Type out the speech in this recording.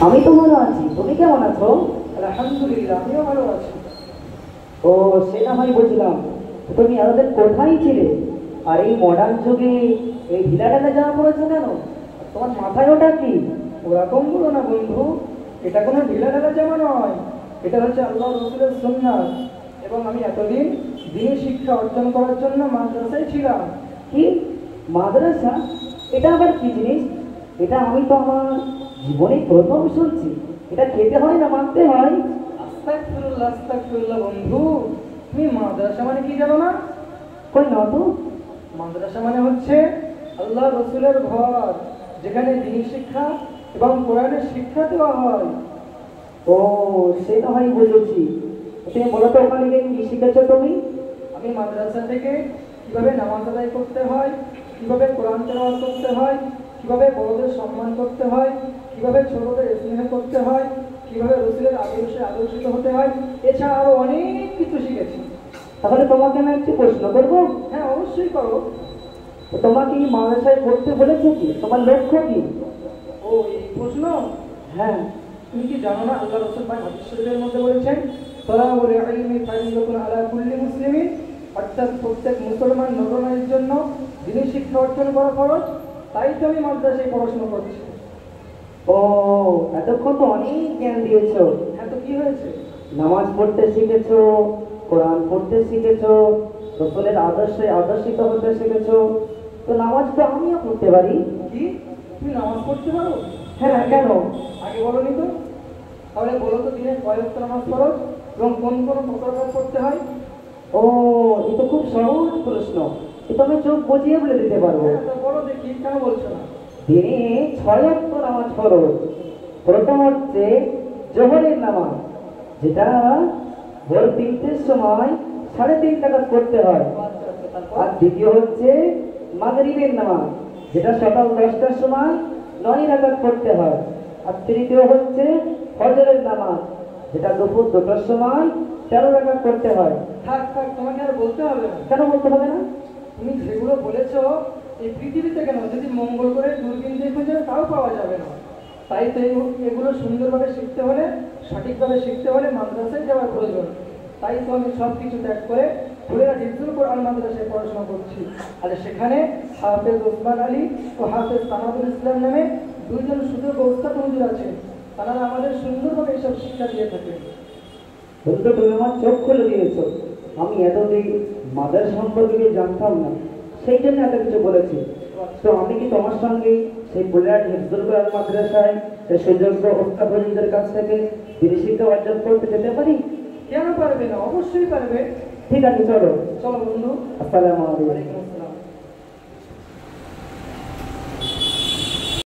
আমি তো ভালো আছি, তুমি কেমন আছো? আলহামদুলিল্লাহ, আমিও ভালো আছি। ও সেটা হয় বুঝলাম। তো তুমি এতদিন কোথায় ছিলে? আর এই মডার্ন যুগে এই ঢিলাঢালা জামা পড়েছো কেন? আর তোমার মাথায় ওটা কি? ওরকম বলো না বন্ধু, এটা কোনো ঢিলা ঢালা জামা নয়। এটা হচ্ছে আল্লাহ রসুলের সুন্নাত। এবং আমি এতদিন দিনী শিক্ষা অর্জন করার জন্য মাদ্রাসায় ছিলাম। কি মাদ্রাসা? এটা আবার কি জিনিস? এটা আমি তো আমার জীবনে প্রথম শুনছি। এটা খেতে হয় না মানতে হয়? আস্তাগফিরুল্লাহ আস্তাগফিরুল্লাহ বন্ধু, তুমি মাদ্রাসা মানে কি জানো না? কই না তো। মাদ্রাসা মানে হচ্ছে আল্লাহ রসুলের ঘর, যেখানে দিনী শিক্ষা এবং কোরআনের শিক্ষা দেওয়া হয়। ও সেটা হয় বুঝেছি। তুমি বলো তো ওখানে গিয়ে কি শিখেছো তুমি? আমি মাদ্রাসা থেকে কিভাবে নামাজ আদায় করতে হয়, কিভাবে কোরআন তেলাওয়াত করতে হয়, কিভাবে বড়দের সম্মান করতে হয়, কিভাবে ছোটদের স্নেহ করতে হয়, কিভাবে রসুলের আদর্শে আদর্শিত হতে হয়, এছাড়া আরো অনেক কিছু শিখেছি। তাহলে তোমাকে আমি একটি প্রশ্ন করবো। হ্যাঁ, অবশ্যই করো। তো তোমাকে এই মাদ্রাসায় পড়তে বলেছে কি? তোমার লক্ষ্য কি? ও এই প্রশ্ন, হ্যাঁ। তুমি কি জানো না আল্লাহ রসুল পাক হাদিস শরীফের মধ্যে বলেছেন, তলাবুল ইলমি ফারিদাতুন আলা কুল্লি মুসলিমিন, অর্থাৎ প্রত্যেক মুসলমান নরনারীর জন্য দিনী শিক্ষা অর্জন করা ফরজ। তাই তো আমি মাদ্রাসায় পড়াশোনা করছি। ও এতক্ষণ তো অনেক জ্ঞান দিয়েছো। হ্যাঁ, তো কি হয়েছে? নামাজ পড়তে শিখেছো, কোরআন পড়তে শিখেছো, রসুলের আদর্শে আদর্শিত হতে শিখেছো। তো নামাজ তো আমিও পড়তে পারি। কি, তুমি নামাজ পড়তে পারো? হ্যাঁ, কেন? আগে বলোনি তো। তাহলে বলো তো, দিনে কয় ওয়াক্ত নামাজ ফরজ এবং কোন কোন প্রকার পড়তে হয়? ও এ তো খুব সহজ প্রশ্ন, এটা আমি চোখ বুজিয়ে বলে দিতে পারবো। হ্যাঁ, তো বলো দেখি, কেন বলছো না? দিনে 6 ওয়াক্ত নামাজ ফরজ। প্রথম হচ্ছে জোহরের নামাজ, যেটা ভোর 3টের সময় 3:30 টাকা পড়তে হয়। আচ্ছা আচ্ছা, তারপর? আর দ্বিতীয় হচ্ছে মাগরিবের নামাজ, যেটা সকাল 10টার সময় 9 রাকাত পড়তে হয়। আর তৃতীয় হচ্ছে ফজরের নামাজ, যেটা দুপুর 2টার সময় 13 রাকাত পড়তে হয়। থাক থাক, তোমাকে আর বলতে হবে না। কেন বলতে হবে না? তুমি যেগুলো বলেছো, এই পৃথিবীতে কেন, যদি মঙ্গল করে দূরবীন দিয়ে খুঁজে তাও পাওয়া যাবে না। তাই তো এগুলো সুন্দরভাবে শিখতে হলে, সঠিকভাবে শিখতে হলে মাদ্রাসায় যাওয়ার প্রয়োজন। তাই তো আমি সব কিছু ত্যাগ করে ফুলেরা হিফজুল কোরআন মাদ্রাসায় পড়াশোনা করছি। আর সেখানে হাফেজ ওসমান আলী ও হাফেজ তানাবুল ইসলাম নামে দুইজন সুযোগ্য ওস্তাদ হুজুর আছেন। তারা আমাদের সুন্দরভাবে এসব শিক্ষা দিয়ে থাকেন। বন্ধু, তুমি আমার চোখ খুলে দিয়েছো। আমি এতদিন মাদ্রাসা সম্পর্কে জানতাম না, সেই জন্য এত কিছু বলেছি। তো আমি কি তোমার সঙ্গে সেই বুলেট হিফজুল কোরআন মাদ্রাসায় সেই সুযোগ্য ওস্তাদ হুজুরদের কাছ থেকে দিনী শিক্ষা অর্জন করতে যেতে পারি? কেন পারবে না? অবশ্যই পারবে। ঠিক আছে, চলো। চলো বন্ধু। আসসালামু আলাইকুম। ওয়ালাইকুম আসসালাম।